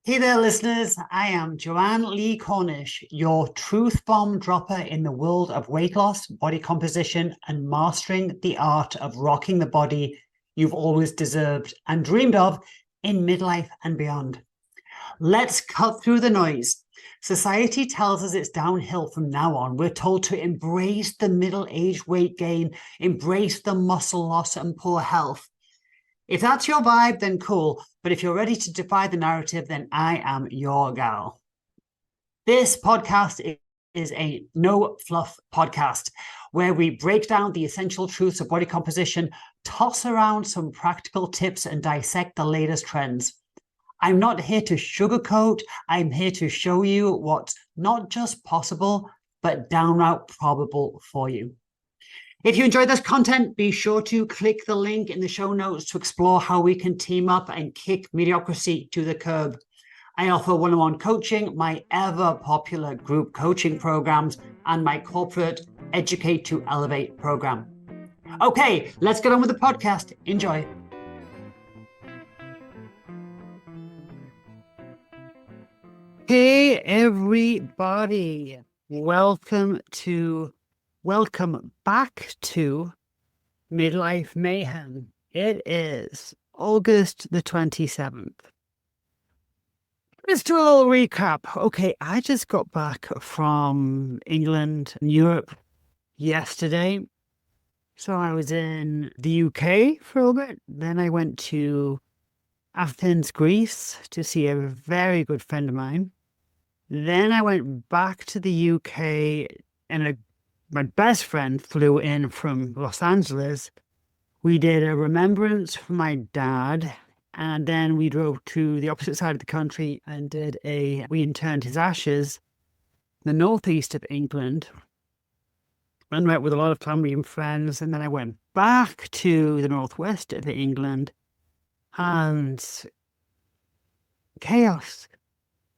Hey there, listeners. I am Joanne Lee Cornish, your truth bomb dropper in the world of weight loss, body composition, and mastering the art of rocking the body you've always deserved and dreamed of in midlife and beyond. Let's cut through the noise. Society tells us it's downhill from now on. We're told to embrace the middle-aged weight gain, embrace the muscle loss and poor health. If that's your vibe, then cool. But if you're ready to defy the narrative, then I am your gal. This podcast is a no fluff podcast where we break down the essential truths of body composition, toss around some practical tips, and dissect the latest trends. I'm not here to sugarcoat. I'm here to show you what's not just possible, but downright probable for you. If you enjoyed this content, be sure to click the link in the show notes to explore how we can team up and kick mediocrity to the curb. I offer one-on-one coaching, my ever-popular group coaching programs, and my corporate Educate to Elevate program. Okay, let's get on with the podcast. Enjoy. Hey, everybody. Welcome back to Midlife Mayhem. It is August the 27th. Let's do a little recap. Okay, I just got back from England and Europe yesterday. So I was in the UK for a little bit. Then I went to Athens, Greece to see a very good friend of mine. Then I went back to the UK and my best friend flew in from Los Angeles. We did a remembrance for my dad, and then we drove to the opposite side of the country and we interned his ashes, the northeast of England, and met with a lot of family and friends. And then I went back to the northwest of England, and chaos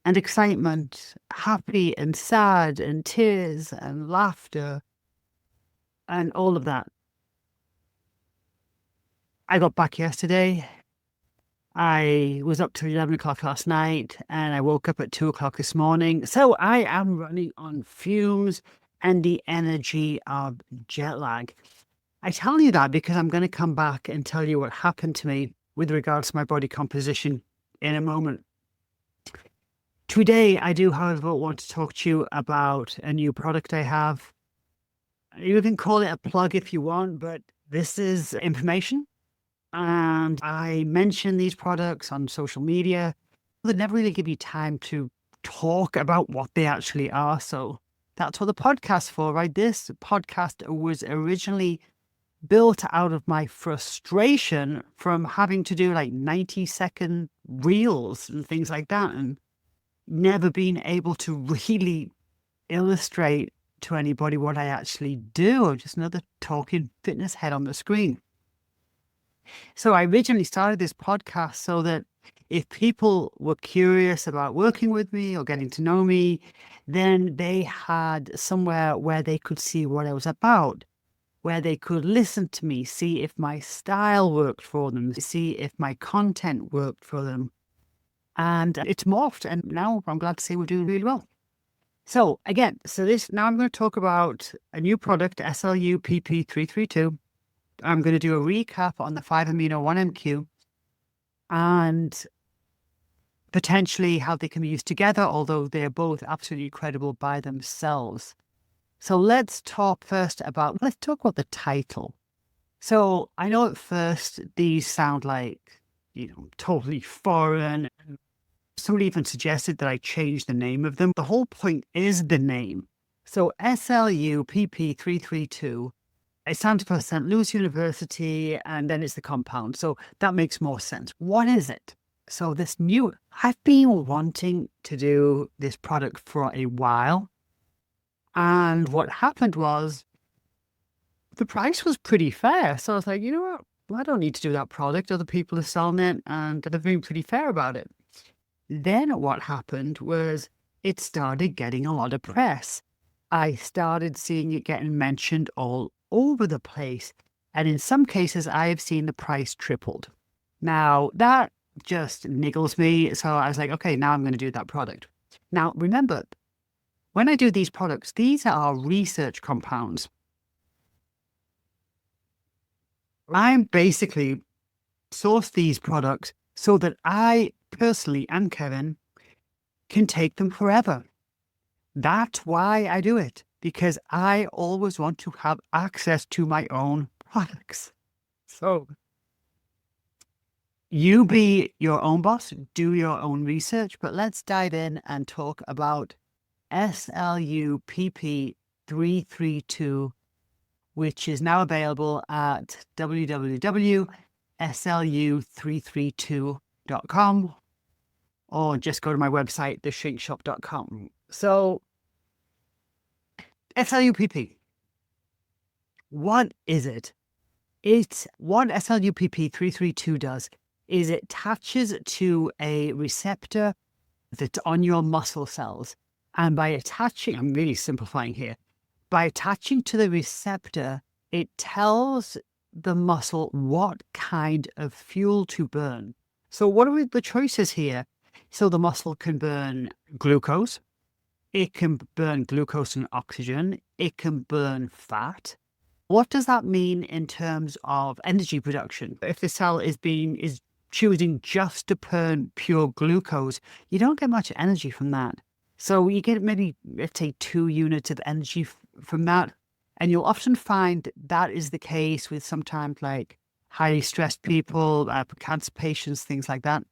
and excitement, happy and sad and tears and laughter and all of that. I got back yesterday. I was up till 11 o'clock last night and I woke up at 2 o'clock this morning. So I am running on fumes and the energy of jet lag. I tell you that because I'm going to come back and tell you what happened to me with regards to my body composition in a moment. Today, I do, however, want to talk to you about a new product I have. You can call it a plug if you want, but this is information. And I mention these products on social media. They never really give you time to talk about what they actually are. So that's what the podcast's for, right? This podcast was originally built out of my frustration from having to do like 90-second reels and things like that, and never been able to really illustrate to anybody what I actually do. I'm just another talking fitness head on the screen. So I originally started this podcast so that if people were curious about working with me or getting to know me, then they had somewhere where they could see what I was about, where they could listen to me, see if my style worked for them, see if my content worked for them. And it's morphed, and now I'm glad to say we're doing really well. So again, now I'm going to talk about a new product, SLU-PP-332. I'm going to do a recap on the 5-Amino-1MQ and potentially how they can be used together, although they're both absolutely incredible by themselves. So let's talk about the title. So I know at first these sound like, totally foreign. Somebody even suggested that I change the name of them. The whole point is the name. So SLU-PP-332, it stands for St. Louis University, and then it's the compound. So that makes more sense. What is it? So I've been wanting to do this product for a while. And what happened was the price was pretty fair. So I was like, you know what? I don't need to do that product. Other people are selling it and they've been pretty fair about it. Then what happened was it started getting a lot of press. I started seeing it getting mentioned all over the place. And in some cases, I have seen the price tripled. Now, that just niggles me. So I was like, okay, now I'm going to do that product. Now, remember, when I do these products, these are research compounds. I'm basically source these products so that I personally and Kevin can take them forever. That's why I do it, because I always want to have access to my own products. So you be your own boss, do your own research, but let's dive in and talk about SLU-PP-332, which is now available at www.slu-332.com, or just go to my website, theshrinkshop.com. So SLU-PP, what is it? It's what SLU-PP-332 does is it attaches to a receptor that's on your muscle cells. And by attaching, I'm really simplifying here, by attaching to the receptor, it tells the muscle what kind of fuel to burn. So what are the choices here? So the muscle can burn glucose, it can burn glucose and oxygen, it can burn fat. What does that mean in terms of energy production? If the cell is choosing just to burn pure glucose, you don't get much energy from that. So you get maybe, let's say, 2 units of energy from that. And you'll often find that is the case with sometimes like highly stressed people, cancer patients, things like that.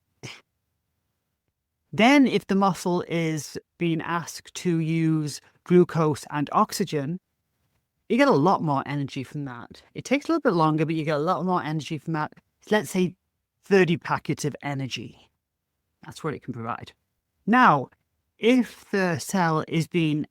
Then if the muscle is being asked to use glucose and oxygen, you get a lot more energy from that. It takes a little bit longer, but you get a lot more energy from that. Let's say 30 packets of energy. That's what it can provide. Now, if the cell is being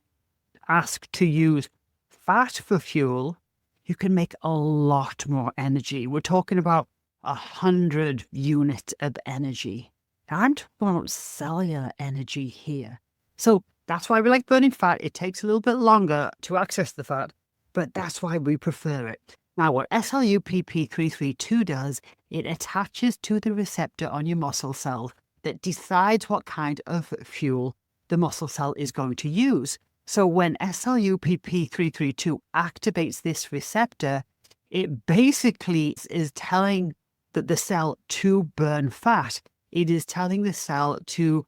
asked to use fat for fuel, you can make a lot more energy. We're talking about 100 units of energy. I'm talking about cellular energy here. So that's why we like burning fat. It takes a little bit longer to access the fat, but that's why we prefer it. Now, what SLU-PP-332 does, it attaches to the receptor on your muscle cell that decides what kind of fuel the muscle cell is going to use. So when SLU-PP-332 activates this receptor, it basically is telling the cell to burn fat. It is telling the cell to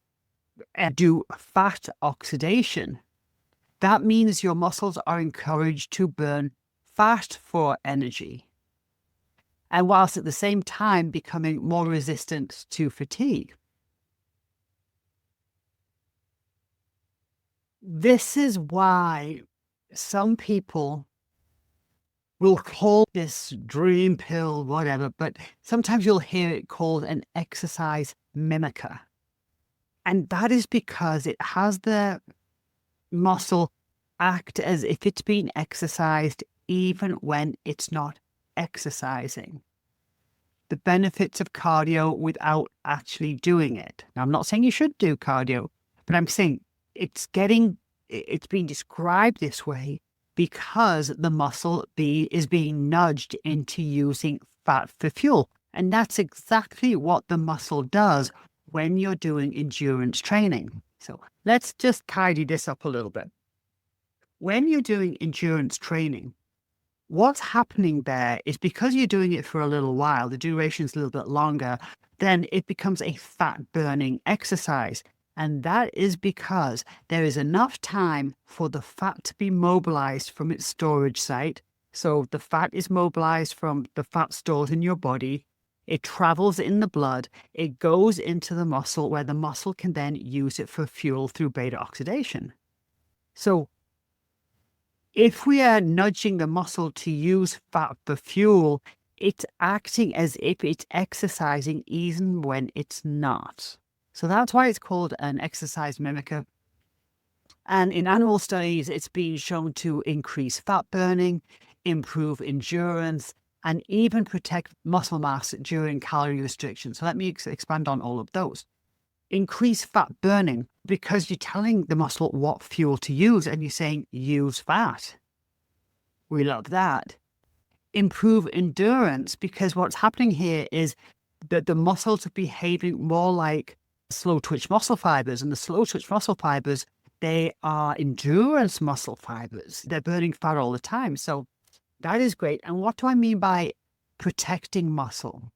do fat oxidation. That means your muscles are encouraged to burn fat for energy, and whilst at the same time becoming more resistant to fatigue. This is why some people will call this dream pill, whatever, but sometimes you'll hear it called an exercise mimicker. And that is because it has the muscle act as if it's being exercised even when it's not exercising. The benefits of cardio without actually doing it. Now, I'm not saying you should do cardio, but I'm saying it's being described this way because the muscle is being nudged into using fat for fuel. And that's exactly what the muscle does when you're doing endurance training. So let's just tidy this up a little bit. When you're doing endurance training, what's happening there is because you're doing it for a little while, the duration's a little bit longer, then it becomes a fat-burning exercise. And that is because there is enough time for the fat to be mobilized from its storage site. So the fat is mobilized from the fat stores in your body. It travels in the blood. It goes into the muscle where the muscle can then use it for fuel through beta oxidation. So if we are nudging the muscle to use fat for fuel, it's acting as if it's exercising even when it's not. So that's why it's called an exercise mimicker. And in animal studies, it's been shown to increase fat burning, improve endurance, and even protect muscle mass during calorie restriction. So let me expand on all of those. Increase fat burning because you're telling the muscle what fuel to use and you're saying use fat. We love that. Improve endurance because what's happening here is the muscles are behaving more like slow twitch muscle fibers, and the slow twitch muscle fibers, they are endurance muscle fibers. They're burning fat all the time. So that is great. And what do I mean by protecting muscle?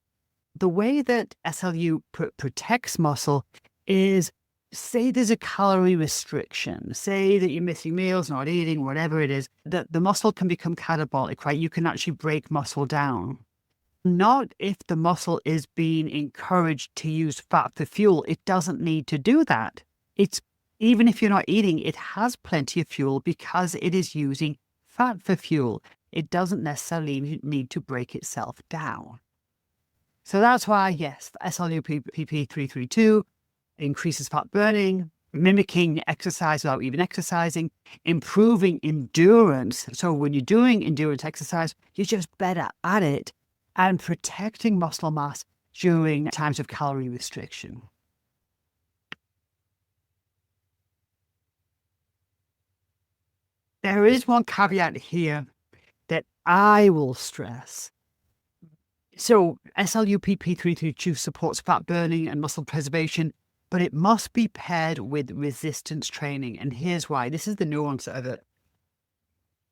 The way that SLU protects muscle is, say there's a calorie restriction, say that you're missing meals, not eating, whatever it is, that the muscle can become catabolic, right? You can actually break muscle down. Not if the muscle is being encouraged to use fat for fuel. It doesn't need to do that. It's, even if you're not eating, it has plenty of fuel because it is using fat for fuel. It doesn't necessarily need to break itself down. So that's why, yes, SLU-PP-332 increases fat burning, mimicking exercise without even exercising, improving endurance. So when you're doing endurance exercise, you're just better at it, and protecting muscle mass during times of calorie restriction. There is one caveat here that I will stress. So SLU-PP-332 supports fat burning and muscle preservation, but it must be paired with resistance training. And here's why. This is the nuance of it.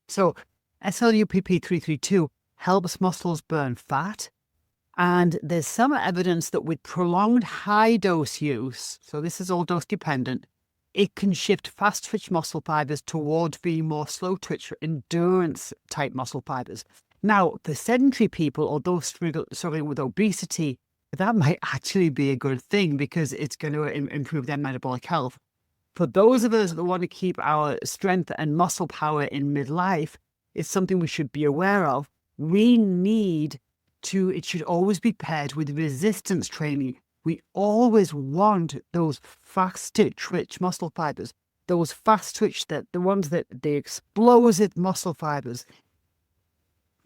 So SLU-PP-332 helps muscles burn fat. And there's some evidence that with prolonged high dose use, so this is all dose dependent, it can shift fast twitch muscle fibers towards being more slow twitch endurance type muscle fibers. Now, for sedentary people or those struggling with obesity, that might actually be a good thing because it's going to improve their metabolic health. For those of us that want to keep our strength and muscle power in midlife, it's something we should be aware of. We need to, it should always be paired with resistance training. We always want those fast twitch muscle fibers, those fast twitch, the ones that the explosive muscle fibers.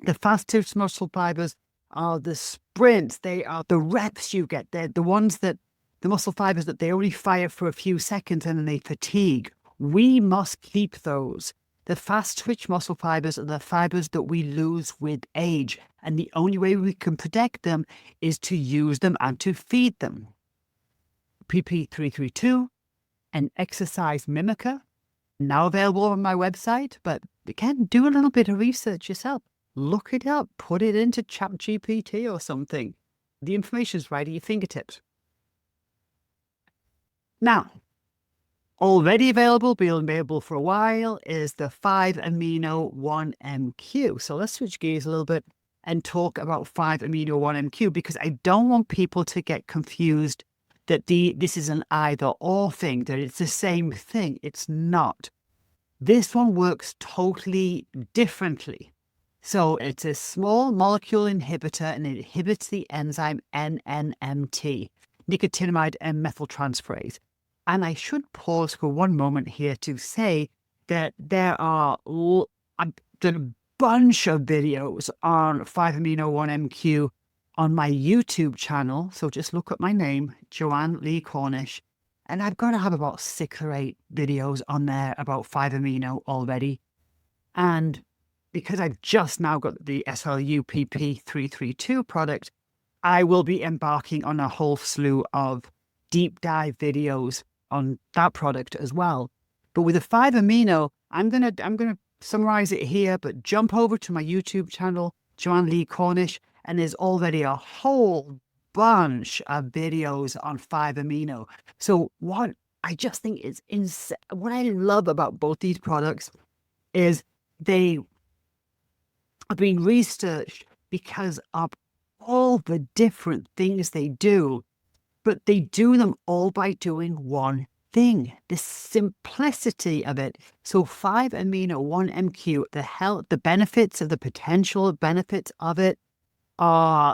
The fast twitch muscle fibers are the sprints. They are the reps you get. They're the ones that, the muscle fibers that they only fire for a few seconds and then they fatigue. We must keep those. The fast twitch muscle fibers are the fibers that we lose with age. And the only way we can protect them is to use them and to feed them. PP332 and exercise Mimicker, now available on my website. But again, do a little bit of research yourself. Look it up, put it into ChatGPT or something. The information is right at your fingertips. Now, already available, been available for a while, is the 5-Amino-1MQ. So let's switch gears a little bit and talk about 5-Amino-1MQ, because I don't want people to get confused that this is an either-or thing, that it's the same thing. It's not. This one works totally differently. So it's a small molecule inhibitor, and it inhibits the enzyme NNMT, nicotinamide and methyltransferase. And I should pause for one moment here to say that there are a bunch of videos on 5-Amino-1MQ on my YouTube channel. So just look up my name, Joanne Lee Cornish, and I've got to have about 6 or 8 videos on there about 5-Amino already. And because I've just now got the SLU-PP-332 product, I will be embarking on a whole slew of deep dive videos on that product as well. But with the 5-Amino, I'm gonna summarize it here, but jump over to my YouTube channel, Joanne Lee Cornish, and there's already a whole bunch of videos on 5-Amino. So what I just think is what I love about both these products is they are being researched because of all the different things they do, but they do them all by doing one thing, the simplicity of it. So 5-Amino-1MQ, the benefits of the potential benefits of it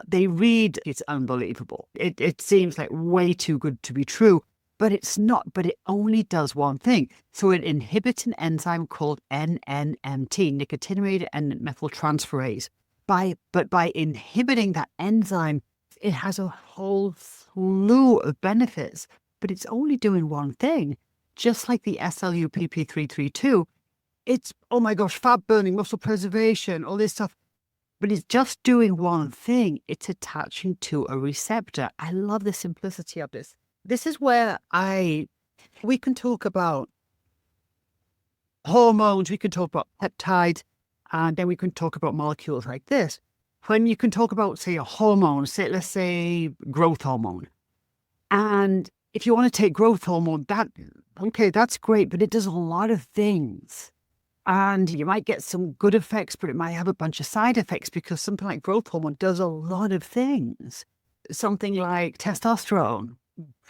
they read, it's unbelievable. It seems like way too good to be true, but it's not. But it only does one thing. So it inhibits an enzyme called NNMT, nicotinamide and methyltransferase. But by inhibiting that enzyme, it has a whole slew of benefits, but it's only doing one thing. Just like the SLU-PP-332, it's, oh my gosh, fat burning, muscle preservation, all this stuff. but it's just doing one thing. It's attaching to a receptor. I love the simplicity of this. This is where we can talk about hormones, we can talk about peptides, and then we can talk about molecules like this. When you can talk about, say, a hormone, say, let's say growth hormone. And if you want to take growth hormone, that's great, but it does a lot of things. And you might get some good effects, but it might have a bunch of side effects because something like growth hormone does a lot of things. Something like testosterone,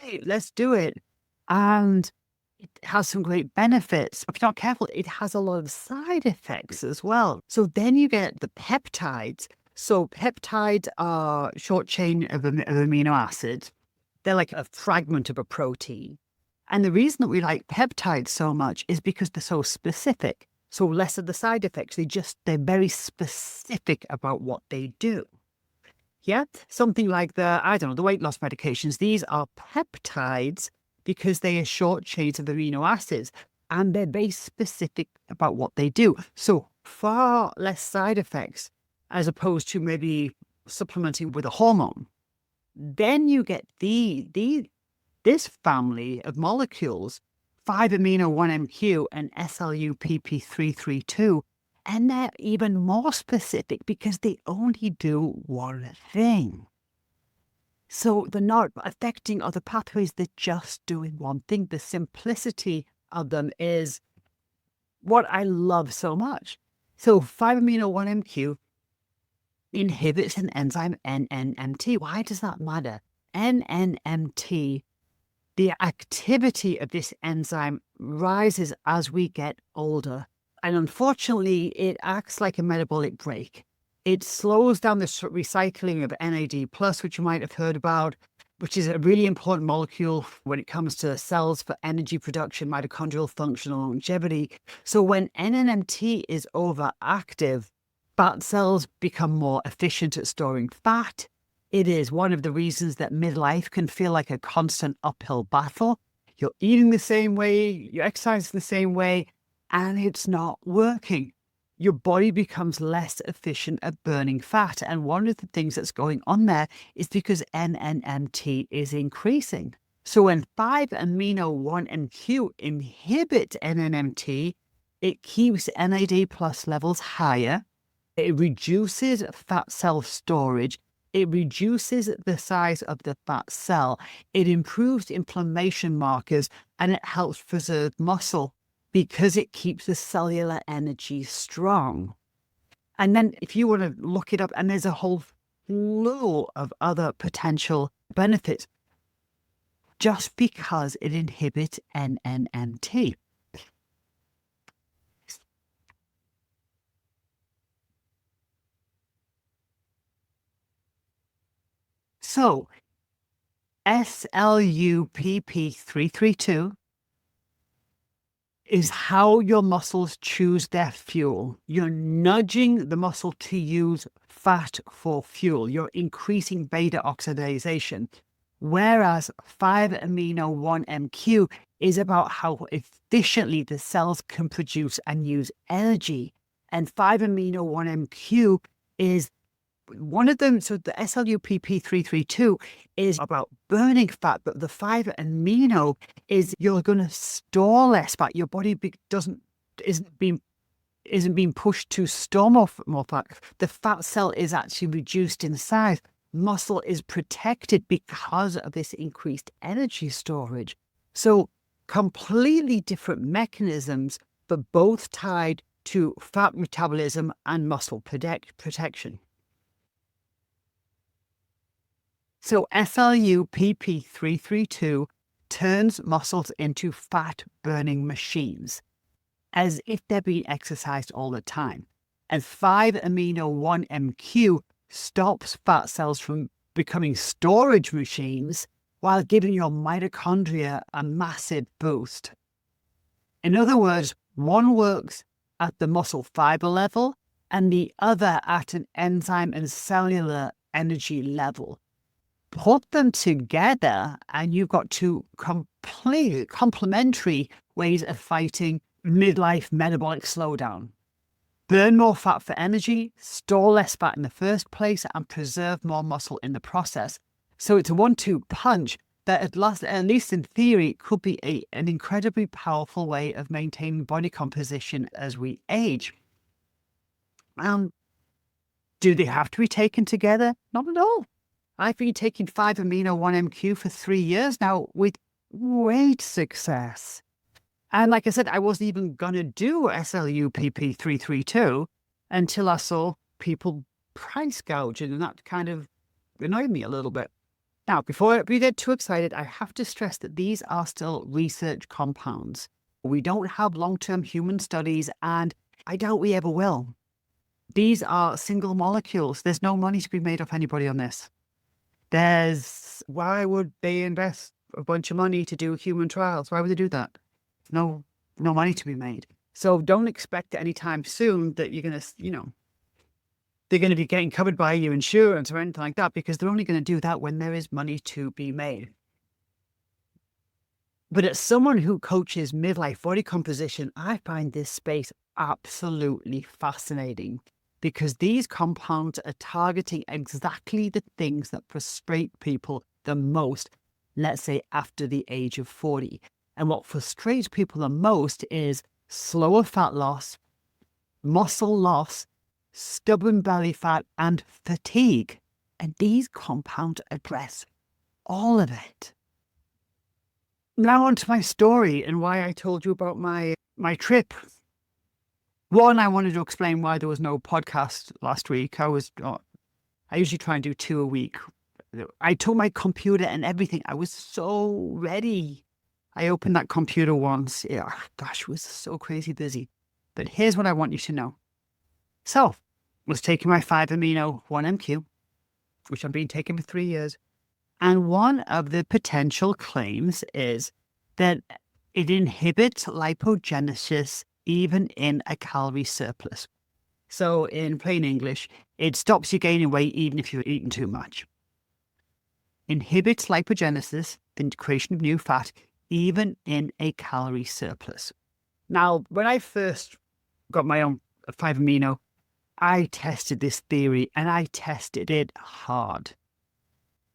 great, let's do it. And it has some great benefits. If you're not careful, it has a lot of side effects as well. So then you get the peptides. So peptides are short chain of amino acids. They're like a fragment of a protein. And the reason that we like peptides so much is because they're so specific. So less of the side effects. They're very specific about what they do. Yeah, something like the weight loss medications. These are peptides because they are short chains of amino acids and they're very specific about what they do. So far less side effects as opposed to maybe supplementing with a hormone. Then you get this family of molecules, 5-Amino-1MQ and SLU-PP-332, and they're even more specific because they only do one thing. So they're not affecting other pathways, they're just doing one thing. The simplicity of them is what I love so much. So 5-Amino-1MQ inhibits an enzyme NNMT. Why does that matter? NNMT, the activity of this enzyme rises as we get older. And unfortunately, it acts like a metabolic brake. It slows down the recycling of NAD+, which you might have heard about, which is a really important molecule when it comes to cells for energy production, mitochondrial function, and longevity. So when NNMT is overactive, fat cells become more efficient at storing fat. It is one of the reasons that midlife can feel like a constant uphill battle. You're eating the same way, you're exercising the same way, and it's not working. Your body becomes less efficient at burning fat. And one of the things that's going on there is because NNMT is increasing. So when 5-Amino-1MQ inhibit NNMT, it keeps NAD+ levels higher. It reduces fat cell storage. It reduces the size of the fat cell. It improves inflammation markers and it helps preserve muscle because it keeps the cellular energy strong. And then if you want to look it up, and there's a whole slew of other potential benefits just because it inhibits NNMT. So SLU-PP-332 is how your muscles choose their fuel. You're nudging the muscle to use fat for fuel. You're increasing beta oxidation. Whereas 5-Amino-1MQ is about how efficiently the cells can produce and use energy. And 5-Amino-1MQ is one of them. So the SLU-PP-332 is about burning fat, but the 5-amino is you're going to store less fat. Your body isn't being pushed to store more fat. The fat cell is actually reduced in size. Muscle is protected because of this increased energy storage. So completely different mechanisms, but both tied to fat metabolism and muscle protection. So SLU-PP-332 turns muscles into fat-burning machines, as if they're being exercised all the time. And 5-Amino-1MQ stops fat cells from becoming storage machines while giving your mitochondria a massive boost. In other words, one works at the muscle fiber level and the other at an enzyme and cellular energy level. Put them together and you've got two completely complementary ways of fighting midlife metabolic slowdown. burn more fat for energy, store less fat in the first place, and preserve more muscle in the process. So it's a 1-2 punch that at least in theory, could be an incredibly powerful way of maintaining body composition as we age. Do they have to be taken together? Not at all. I've been taking 5-Amino-1MQ for 3 years now with great success. And like I said, I wasn't even going to do SLU-PP-332 until I saw people price gouging, and that kind of annoyed me a little bit. Now, before we get too excited, I have to stress that these are still research compounds. We don't have long-term human studies, and I doubt we ever will. These are single molecules. There's no money to be made off anybody on this. Why would they invest a bunch of money to do human trials? Why would they do that? No money to be made. So don't expect anytime soon that you're going to, they're going to be getting covered by your insurance or anything like that, because they're only going to do that when there is money to be made. But as someone who coaches midlife body composition, I find this space absolutely fascinating, because these compounds are targeting exactly the things that frustrate people the most, let's say after the age of 40. And what frustrates people the most is slower fat loss, muscle loss, stubborn belly fat, and fatigue. And these compounds address all of it. Now on to my story and why I told you about my trip. One, I wanted to explain why there was no podcast last week. I usually try and do 2 a week. I took my computer and everything. I was so ready. I opened that computer once. Yeah, gosh, it was so crazy busy. But here's what I want you to know. So, I was taking my 5-Amino-1MQ, which I've been taking for 3 years. And one of the potential claims is that it inhibits lipogenesis even in a calorie surplus. So in plain English, it stops you gaining weight even if you're eating too much. Inhibits lipogenesis, the creation of new fat, even in a calorie surplus. Now, when I first got my own 5-amino, I tested this theory and I tested it hard.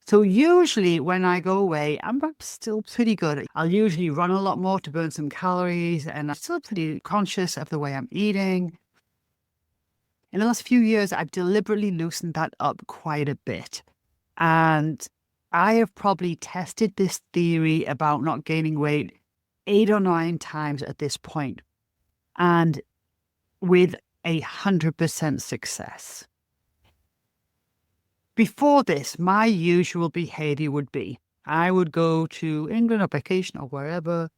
So usually when I go away, I'm still pretty good. I'll usually run a lot more to burn some calories, and I'm still pretty conscious of the way I'm eating. In the last few years, I've deliberately loosened that up quite a bit. And I have probably tested this theory about not gaining weight 8 or 9 times at this point, and with 100% success. Before this, my usual behavior would be, I would go to England on vacation or wherever,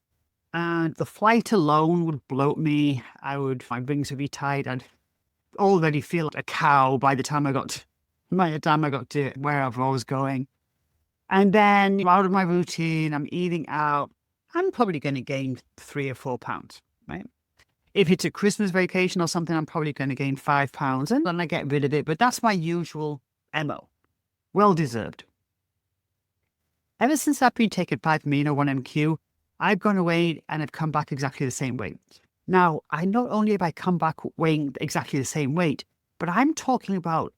and the flight alone would bloat me. My wings would be tight. I'd already feel like a cow by the time I got to wherever I was going. And then out of my routine, I'm eating out. I'm probably going to gain 3 or 4 pounds, right? If it's a Christmas vacation or something, I'm probably going to gain 5 pounds, and then I get rid of it. But that's my usual MO. Well deserved. Ever since I've been taking 5-Amino-1MQ, I've gone away and I've come back exactly the same weight. Now, not only have I come back weighing exactly the same weight, but I'm talking about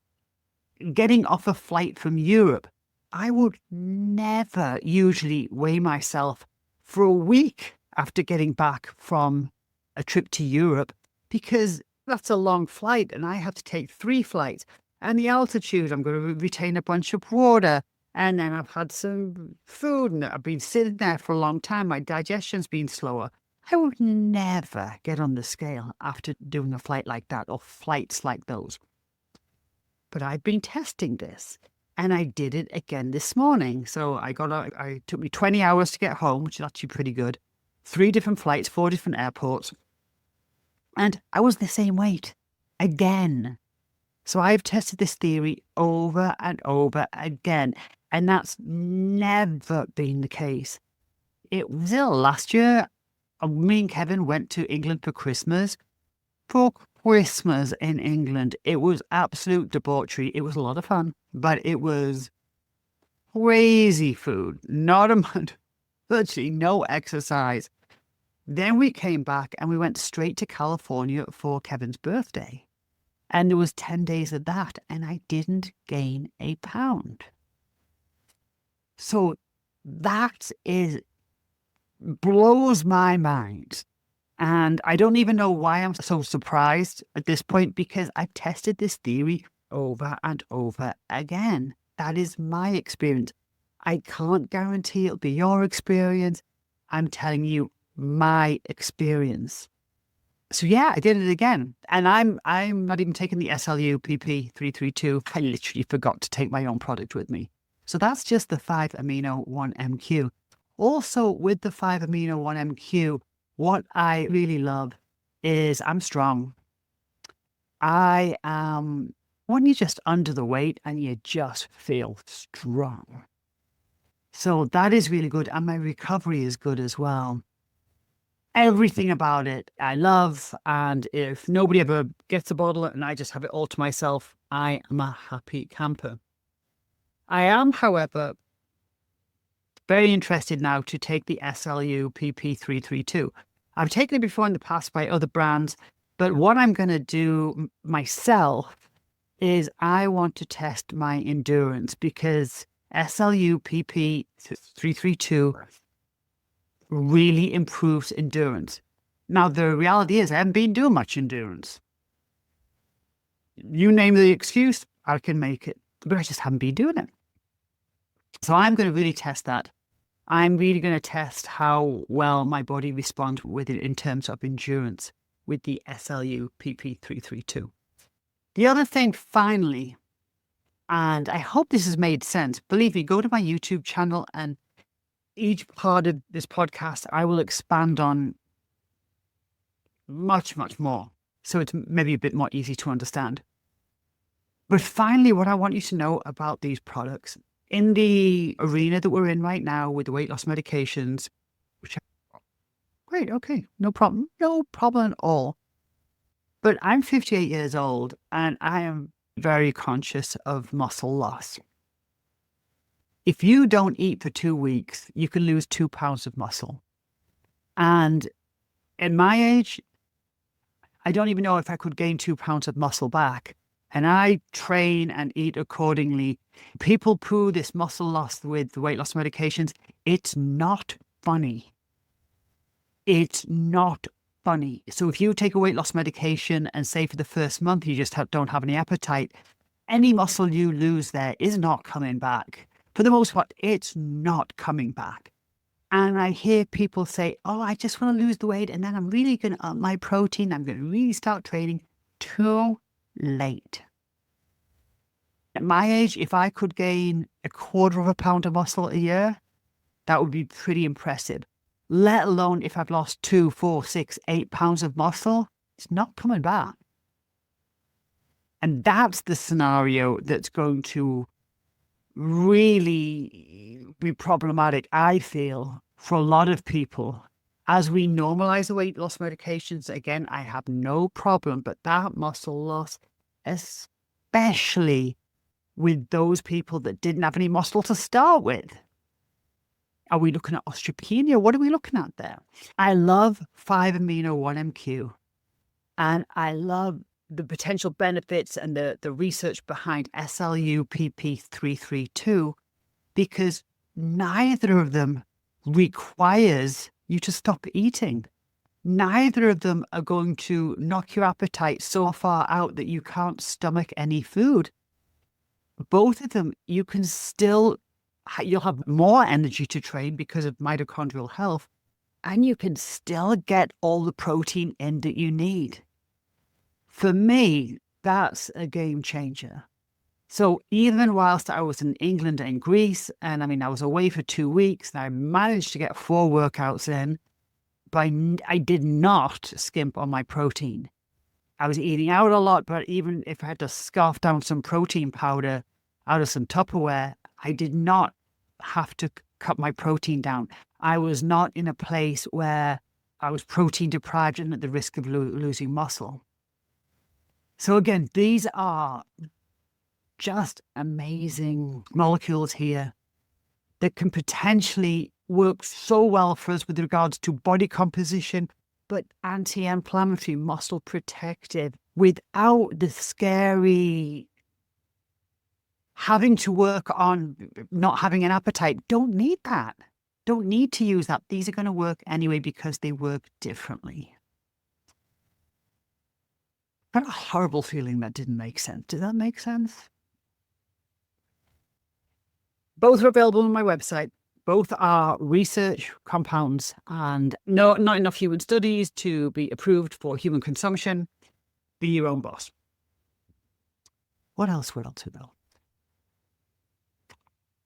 getting off a flight from Europe. I would never usually weigh myself for a week after getting back from a trip to Europe, because that's a long flight and I have to take 3 flights. And the altitude, I'm going to retain a bunch of water. And then I've had some food and I've been sitting there for a long time. My digestion's been slower. I would never get on the scale after doing a flight like that or flights like those. But I've been testing this and I did it again this morning. So it took me 20 hours to get home, which is actually pretty good. 3 different flights, 4 different airports. And I was the same weight again. So I've tested this theory over and over again, and that's never been the case. It was last year, me and Kevin went to England for Christmas. For Christmas in England, it was absolute debauchery. It was a lot of fun, but it was crazy food, virtually no exercise. Then we came back and we went straight to California for Kevin's birthday. And there was 10 days of that, and I didn't gain a pound. So that blows my mind. And I don't even know why I'm so surprised at this point, because I've tested this theory over and over again. That is my experience. I can't guarantee it'll be your experience. I'm telling you my experience. So yeah, I did it again. And I'm not even taking the SLU-PP-332. I literally forgot to take my own product with me. So that's just the 5-Amino-1MQ. Also, with the 5-Amino-1MQ, what I really love is I'm strong. I am, when you're just under the weight and you just feel strong. So that is really good. And my recovery is good as well. Everything about it I love. And if nobody ever gets a bottle and I just have it all to myself, I am a happy camper. I am, however, very interested now to take the SLU-PP-332. I've taken it before in the past by other brands, but what I'm going to do myself is I want to test my endurance, because SLU-PP-332 really improves endurance. Now, the reality is I haven't been doing much endurance. You name the excuse, I can make it, but I just haven't been doing it. So I'm going to really test that. I'm really going to test how well my body responds with it in terms of endurance with the SLU-PP-332. The other thing, finally, and I hope this has made sense. Believe me, go to my YouTube channel, and each part of this podcast I will expand on much, much more. So it's maybe a bit more easy to understand. But finally, what I want you to know about these products, in the arena that we're in right now with the weight loss medications, which are great, okay, no problem at all. But I'm 58 years old and I am very conscious of muscle loss. If you don't eat for 2 weeks, you can lose 2 pounds of muscle. And at my age, I don't even know if I could gain 2 pounds of muscle back. And I train and eat accordingly. People poo this muscle loss with the weight loss medications. It's not funny. It's not funny. So if you take a weight loss medication and say for the first month you just don't have any appetite, any muscle you lose there is not coming back. For the most part, it's not coming back. And I hear people say, oh, I just want to lose the weight and then I'm really going to up my protein. I'm going to really start training. Too late. At my age, if I could gain 1/4 pound of muscle a year, that would be pretty impressive. Let alone if I've lost 2, 4, 6, 8 pounds of muscle, it's not coming back. And that's the scenario that's going to really be problematic, I feel, for a lot of people. As we normalize the weight loss medications, again, I have no problem, but that muscle loss, especially with those people that didn't have any muscle to start with. Are we looking at osteopenia? What are we looking at there? I love 5-Amino-1MQ, and I love the potential benefits and the research behind SLU-PP-332, because neither of them requires you to stop eating. Neither of them are going to knock your appetite so far out that you can't stomach any food. Both of them, you can still, you'll have more energy to train because of mitochondrial health, and you can still get all the protein in that you need. For me, that's a game changer. So even whilst I was in England and Greece, and I mean, I was away for 2 weeks, and I managed to get 4 workouts in, but I did not skimp on my protein. I was eating out a lot, but even if I had to scarf down some protein powder out of some Tupperware, I did not have to cut my protein down. I was not in a place where I was protein deprived and at the risk of losing muscle. So again, these are just amazing molecules here that can potentially work so well for us with regards to body composition, but anti-inflammatory, muscle protective, without the scary having to work on not having an appetite. Don't need that. Don't need to use that. These are going to work anyway because they work differently. Got a horrible feeling that didn't make sense. Did that make sense? Both are available on my website. Both are research compounds and not enough human studies to be approved for human consumption. Be your own boss. What else?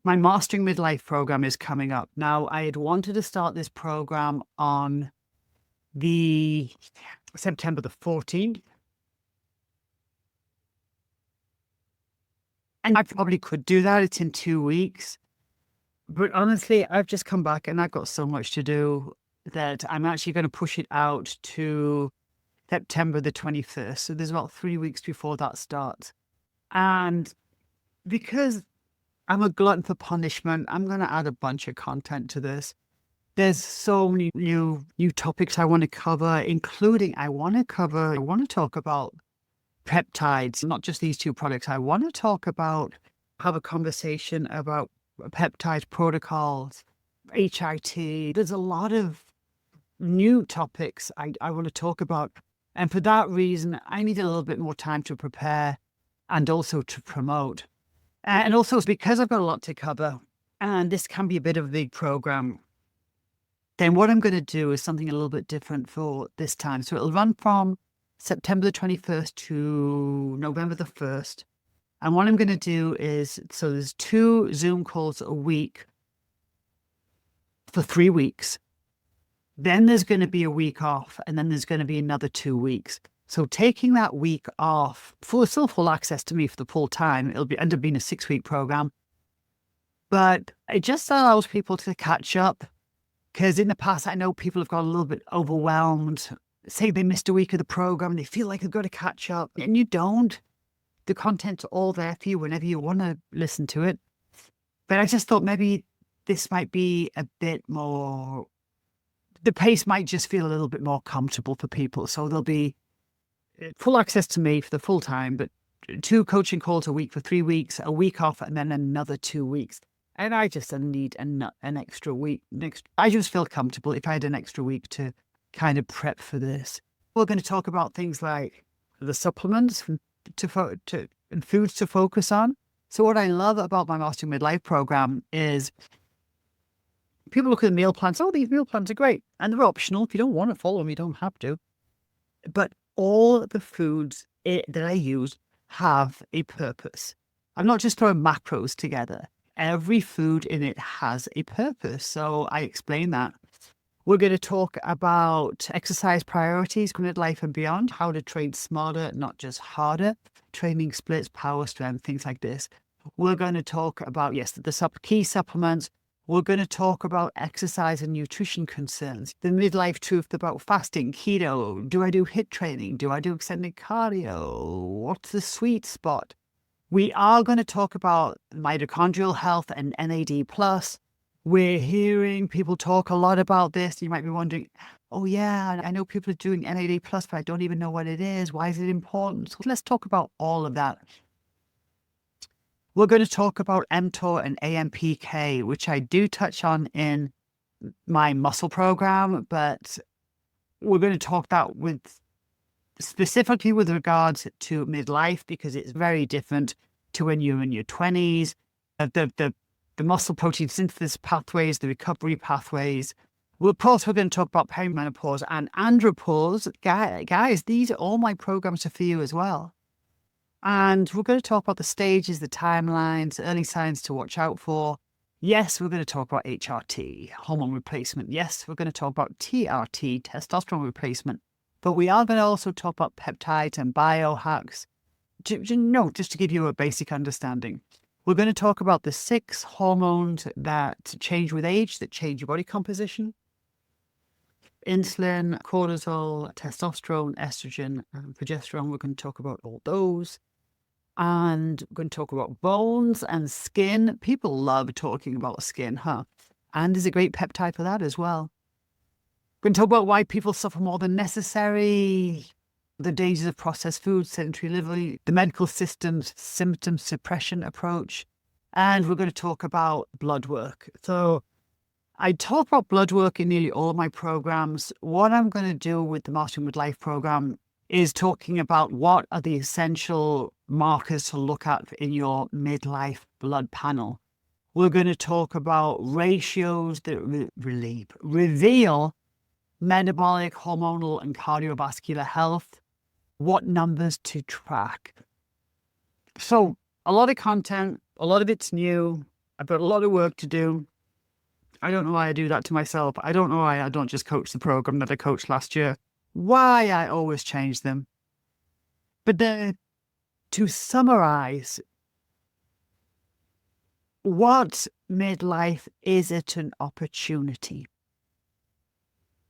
My Mastering Midlife program is coming up. Now, I had wanted to start this program on the September the 14th. And I probably could do that. It's in 2 weeks. But honestly, I've just come back and I've got so much to do that I'm actually going to push it out to September the 21st. So there's about 3 weeks before that starts. And because I'm a glutton for punishment, I'm going to add a bunch of content to this. There's so many new topics I want to cover, including I want to talk about peptides, not just these two products. I want to have a conversation about peptide protocols, HIT. There's a lot of new topics I want to talk about. And for that reason, I need a little bit more time to prepare and also to promote. And also because I've got a lot to cover, and this can be a bit of a big program, then what I'm going to do is something a little bit different for this time. So it'll run from September the 21st to November the 1st. And what I'm going to do is, so there's 2 Zoom calls a week for 3 weeks. Then there's going to be a week off, and then there's going to be another 2 weeks. So taking that week off, still full access to me for the full time, it'll end up being a 6-week program. But it just allows people to catch up. Because in the past, I know people have got a little bit overwhelmed. Say they missed a week of the program, they feel like they've got to catch up, and you don't. The content's all there for you whenever you want to listen to it. But I just thought maybe this might be a bit more, the pace might just feel a little bit more comfortable for people. So there'll be full access to me for the full time, but 2 coaching calls a week for 3 weeks, a week off, and then another 2 weeks. And I just need an extra week. I just feel comfortable if I had an extra week to kind of prep for this. We're going to talk about things like the supplements and foods to focus on. So what I love about my Mastering Midlife program is people look at the meal plans. Oh, these meal plans are great. And they're optional. If you don't want to follow them, you don't have to. But all the foods that I use have a purpose. I'm not just throwing macros together. Every food in it has a purpose. So I explain that. We're going to talk about exercise priorities, midlife and beyond, how to train smarter, not just harder, training splits, power strength, things like this. We're going to talk about, the key supplements. We're going to talk about exercise and nutrition concerns, the midlife truth about fasting, keto. Do I do HIIT training? Do I do extended cardio? What's the sweet spot? We are going to talk about mitochondrial health and NAD+. We're hearing people talk a lot about this. You might be wondering, oh yeah, I know people are doing NAD+, but I don't even know what it is. Why is it important? So let's talk about all of that. We're going to talk about mTOR and AMPK, which I do touch on in my muscle program, but we're going to talk that specifically with regards to midlife, because it's very different to when you're in your 20s. The muscle protein synthesis pathways, the recovery pathways. Of course, we're going to talk about perimenopause and andropause. Guys, these are all my programs are for you as well. And we're going to talk about the stages, the timelines, early signs to watch out for. Yes, we're going to talk about HRT, hormone replacement. Yes, we're going to talk about TRT, testosterone replacement. But we are going to also talk about peptides and biohacks. Just to give you a basic understanding. We're going to talk about the 6 hormones that change with age, that change your body composition. Insulin, cortisol, testosterone, estrogen, and progesterone. We're going to talk about all those. And we're going to talk about bones and skin. People love talking about skin, huh? And there's a great peptide for that as well. We're going to talk about why people suffer more than necessary. the dangers of processed foods, sedentary living, the medical system's symptom suppression approach, and we're going to talk about blood work. So I talk about blood work in nearly all of my programs. What I'm going to do with the Mastering Midlife program is talking about what are the essential markers to look at in your midlife blood panel. We're going to talk about ratios that reveal metabolic, hormonal, and cardiovascular health, what numbers to track. So a lot of content, a lot of it's new. I've got a lot of work to do. I don't know why I do that to myself. I don't know why I don't just coach the program that I coached last year. Why I always change them. But to summarize, what midlife is it an opportunity?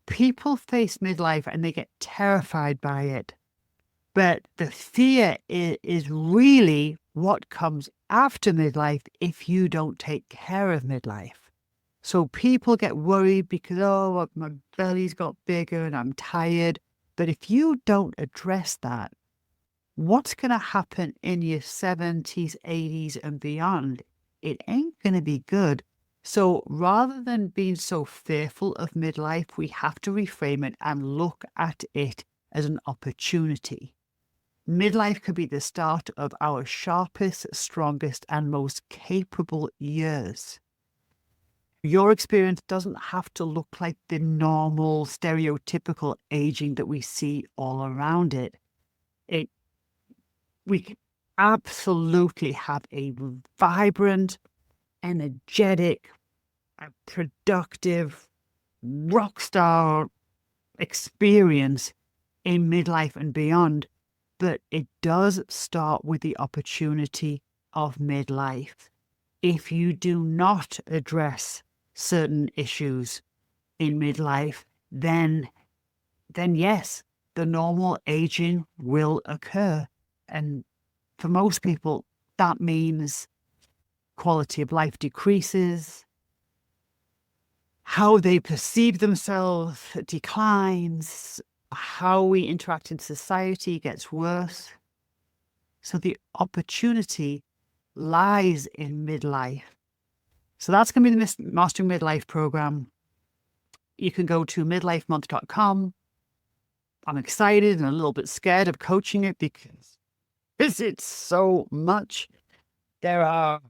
People face midlife and they get terrified by it. But the fear is really what comes after midlife if you don't take care of midlife. So people get worried because, oh, my belly's got bigger and I'm tired. But if you don't address that, what's going to happen in your 70s, 80s and beyond? It ain't going to be good. So rather than being so fearful of midlife, we have to reframe it and look at it as an opportunity. Midlife could be the start of our sharpest, strongest, and most capable years. Your experience doesn't have to look like the normal, stereotypical aging that we see all around it. We can absolutely have a vibrant, energetic, productive, rock star experience in midlife and beyond. But it does start with the opportunity of midlife. If you do not address certain issues in midlife, then yes, the normal aging will occur. And for most people, that means quality of life decreases, how they perceive themselves declines, how we interact in society gets worse. So the opportunity lies in midlife. So that's going to be the Mastering Midlife program. You can go to midlifemonth.com. I'm excited and a little bit scared of coaching it because it's so much. There are,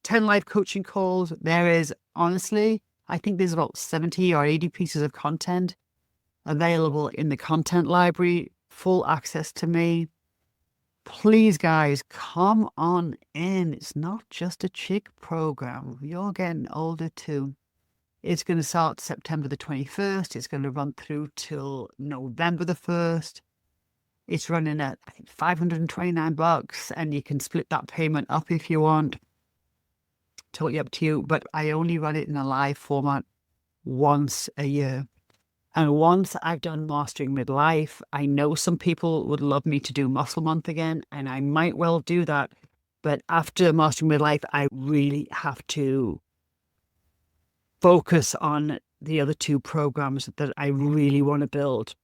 10 live coaching calls. There is, honestly, I think there's about 70 or 80 pieces of content available in the content library, full access to me. Please, guys, come on in. It's not just a chick program. You're getting older too. It's going to start September the 21st. It's going to run through till November the 1st. It's running at, I think, $529, and you can split that payment up if you want. Totally up to you. But I only run it in a live format once a year. And once I've done Mastering Midlife, I know some people would love me to do Muscle Month again, and I might well do that. But after Mastering Midlife, I really have to focus on the other two programs that I really want to build.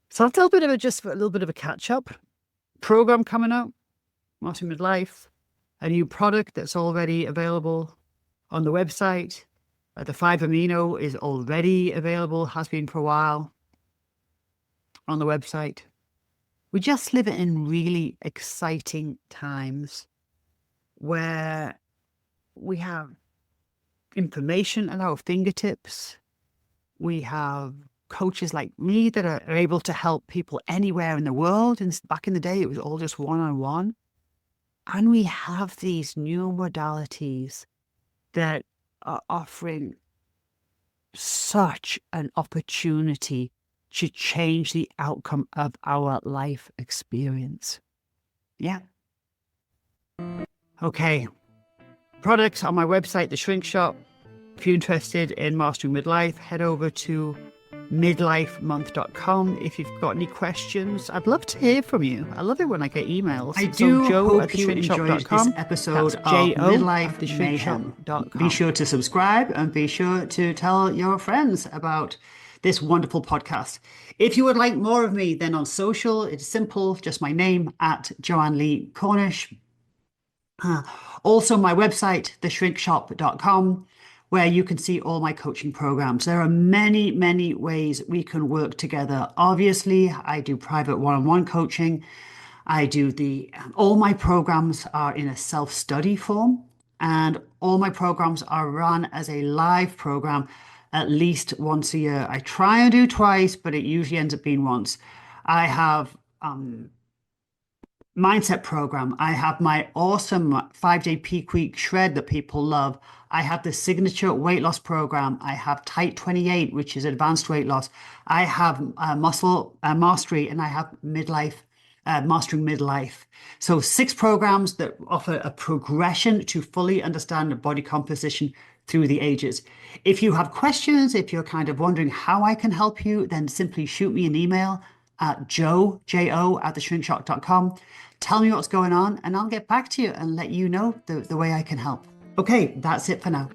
So that's a little bit of a catch-up program coming out, Mastering Midlife, a new product that's already available on the website. The 5-Amino is already available, has been for a while on the website. We just live in really exciting times where we have information at our fingertips. We have coaches like me that are able to help people anywhere in the world. And back in the day, it was all just one-on-one. And we have these new modalities that are offering such an opportunity to change the outcome of our life experience. Yeah. Okay. Products on my website, The Shrink Shop. If you're interested in Mastering Midlife, head over to midlifemonth.com. If you've got any questions, I'd love to hear from you. I love it when I get emails. I do hope you enjoyed this episode of Midlife Mayhem. Be Be sure to subscribe and be sure to tell your friends about this wonderful podcast. If you would like more of me, then on social, it's simple, just my name at Joanne Lee Cornish. Also, my website, theshrinkshop.com, where you can see all my coaching programs. There are many, many ways we can work together. Obviously, I do private one-on-one coaching. I do all my programs are in a self-study form, and all my programs are run as a live program at least once a year. I try and do twice, but it usually ends up being once. I have mindset program. I have my awesome 5-day peak week shred that people love. I have the signature weight loss program. I have Type 28, which is advanced weight loss. I have muscle mastery, and I have mastering midlife. So 6 programs that offer a progression to fully understand the body composition through the ages. If you have questions, if you're kind of wondering how I can help you, then simply shoot me an email at jo@theshrinkshop.com. Tell me what's going on, and I'll get back to you and let you know the way I can help. Okay, that's it for now.